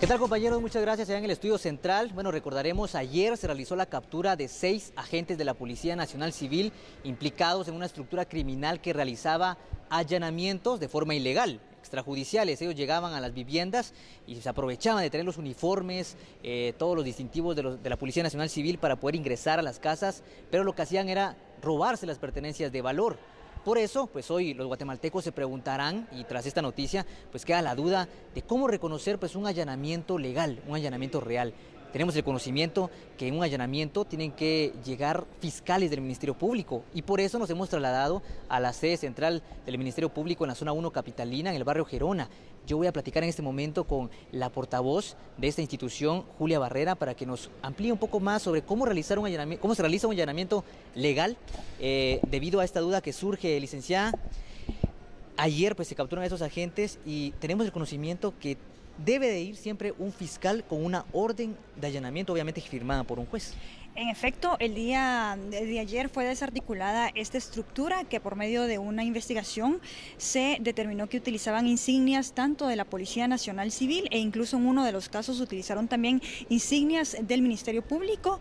¿Qué tal, compañeros? Muchas gracias. Allá en el estudio central, bueno, recordaremos, ayer se realizó la captura de 6 agentes de la Policía Nacional Civil implicados en una estructura criminal que realizaba allanamientos de forma ilegal, extrajudiciales. Ellos llegaban a las viviendas y se aprovechaban de tener los uniformes, todos los distintivos de la Policía Nacional Civil para poder ingresar a las casas, pero lo que hacían era robarse las pertenencias de valor. Por eso, pues hoy los guatemaltecos se preguntarán, y tras esta noticia, pues queda la duda de cómo reconocer pues un allanamiento legal, un allanamiento real. Tenemos el conocimiento que en un allanamiento tienen que llegar fiscales del Ministerio Público y por eso nos hemos trasladado a la sede central del Ministerio Público en la zona 1 capitalina, en el barrio Gerona. Yo voy a platicar en este momento con la portavoz de esta institución, Julia Barrera, para que nos amplíe un poco más sobre cómo realizar un allanamiento, cómo se realiza un allanamiento legal, debido a esta duda que surge, licenciada. Ayer pues se capturan a esos agentes y tenemos el conocimiento que debe de ir siempre un fiscal con una orden de allanamiento, obviamente firmada por un juez. En efecto, el día de ayer fue desarticulada esta estructura que por medio de una investigación se determinó que utilizaban insignias tanto de la Policía Nacional Civil e incluso en uno de los casos utilizaron también insignias del Ministerio Público,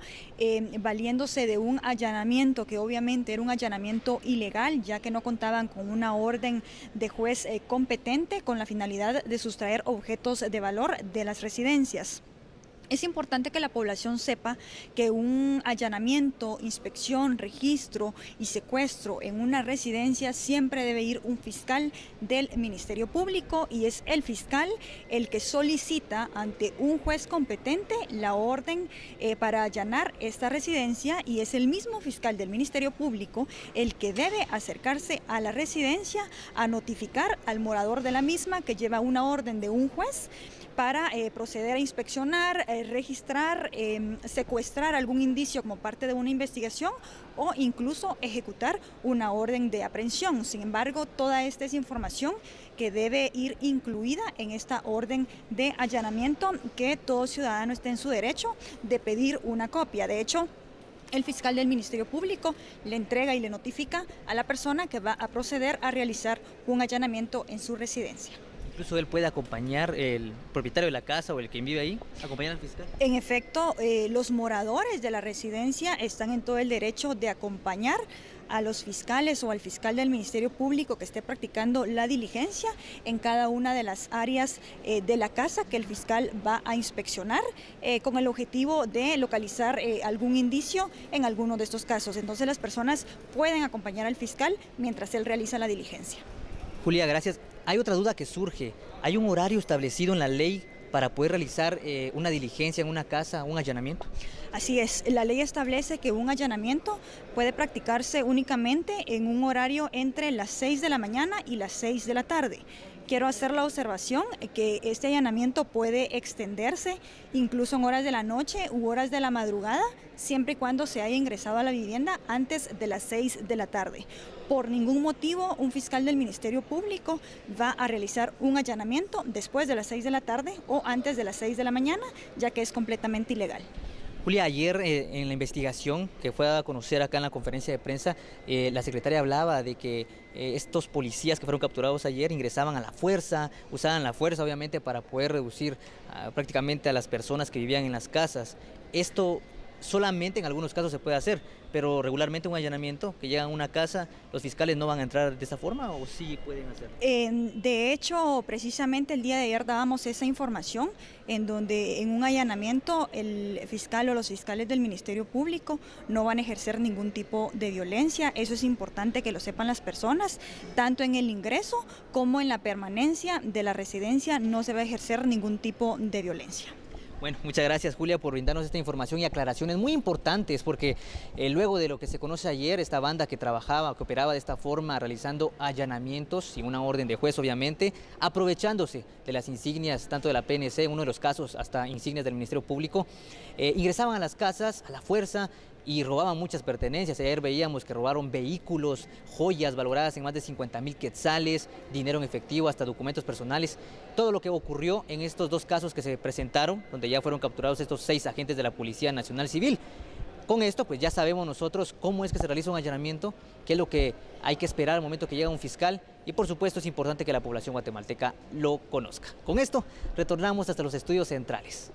valiéndose de un allanamiento que obviamente era un allanamiento ilegal, ya que no contaban con una orden de juez competente con la finalidad de sustraer objetos de valor de las residencias. Es importante que la población sepa que un allanamiento, inspección, registro y secuestro en una residencia siempre debe ir un fiscal del Ministerio Público y es el fiscal el que solicita ante un juez competente la orden para allanar esta residencia y es el mismo fiscal del Ministerio Público el que debe acercarse a la residencia a notificar al morador de la misma que lleva una orden de un juez para proceder a inspeccionar, registrar, secuestrar algún indicio como parte de una investigación o incluso ejecutar una orden de aprehensión. Sin embargo, toda esta es información que debe ir incluida en esta orden de allanamiento, que todo ciudadano esté en su derecho de pedir una copia. De hecho, el fiscal del Ministerio Público le entrega y le notifica a la persona que va a proceder a realizar un allanamiento en su residencia. Incluso él puede acompañar, el propietario de la casa o el quien vive ahí, acompañar al fiscal. En efecto, los moradores de la residencia están en todo el derecho de acompañar a los fiscales o al fiscal del Ministerio Público que esté practicando la diligencia en cada una de las áreas de la casa que el fiscal va a inspeccionar con el objetivo de localizar algún indicio en alguno de estos casos. Entonces las personas pueden acompañar al fiscal mientras él realiza la diligencia. Julia, gracias. Hay otra duda que surge. ¿Hay un horario establecido en la ley para poder realizar una diligencia en una casa, un allanamiento? Así es, la ley establece que un allanamiento puede practicarse únicamente en un horario entre las 6 de la mañana y las 6 de la tarde. Quiero hacer la observación que este allanamiento puede extenderse incluso en horas de la noche u horas de la madrugada, siempre y cuando se haya ingresado a la vivienda antes de las 6 de la tarde. Por ningún motivo un fiscal del Ministerio Público va a realizar un allanamiento después de las 6 de la tarde o antes de las 6 de la mañana, ya que es completamente ilegal. Julia, ayer en la investigación que fue a conocer acá en la conferencia de prensa, la secretaria hablaba de que estos policías que fueron capturados ayer ingresaban a la fuerza, usaban la fuerza obviamente para poder reducir prácticamente a las personas que vivían en las casas. Esto solamente en algunos casos se puede hacer, pero regularmente un allanamiento que llega a una casa, ¿los fiscales no van a entrar de esa forma o sí pueden hacerlo? De hecho, precisamente el día de ayer dábamos esa información en donde en un allanamiento el fiscal o los fiscales del Ministerio Público no van a ejercer ningún tipo de violencia. Eso es importante que lo sepan las personas, tanto en el ingreso como en la permanencia de la residencia no se va a ejercer ningún tipo de violencia. Bueno, muchas gracias, Julia, por brindarnos esta información y aclaraciones muy importantes, porque luego de lo que se conoce ayer, esta banda que trabajaba, que operaba de esta forma, realizando allanamientos sin una orden de juez, obviamente, aprovechándose de las insignias, tanto de la PNC, en uno de los casos, hasta insignias del Ministerio Público, ingresaban a las casas a la fuerza y robaban muchas pertenencias. Ayer veíamos que robaron vehículos, joyas valoradas en más de 50,000 quetzales, dinero en efectivo, hasta documentos personales. Todo lo que ocurrió en estos dos casos que se presentaron, donde ya fueron capturados estos 6 agentes de la Policía Nacional Civil. Con esto pues ya sabemos nosotros cómo es que se realiza un allanamiento, qué es lo que hay que esperar al momento que llega un fiscal y por supuesto es importante que la población guatemalteca lo conozca. Con esto retornamos hasta los estudios centrales.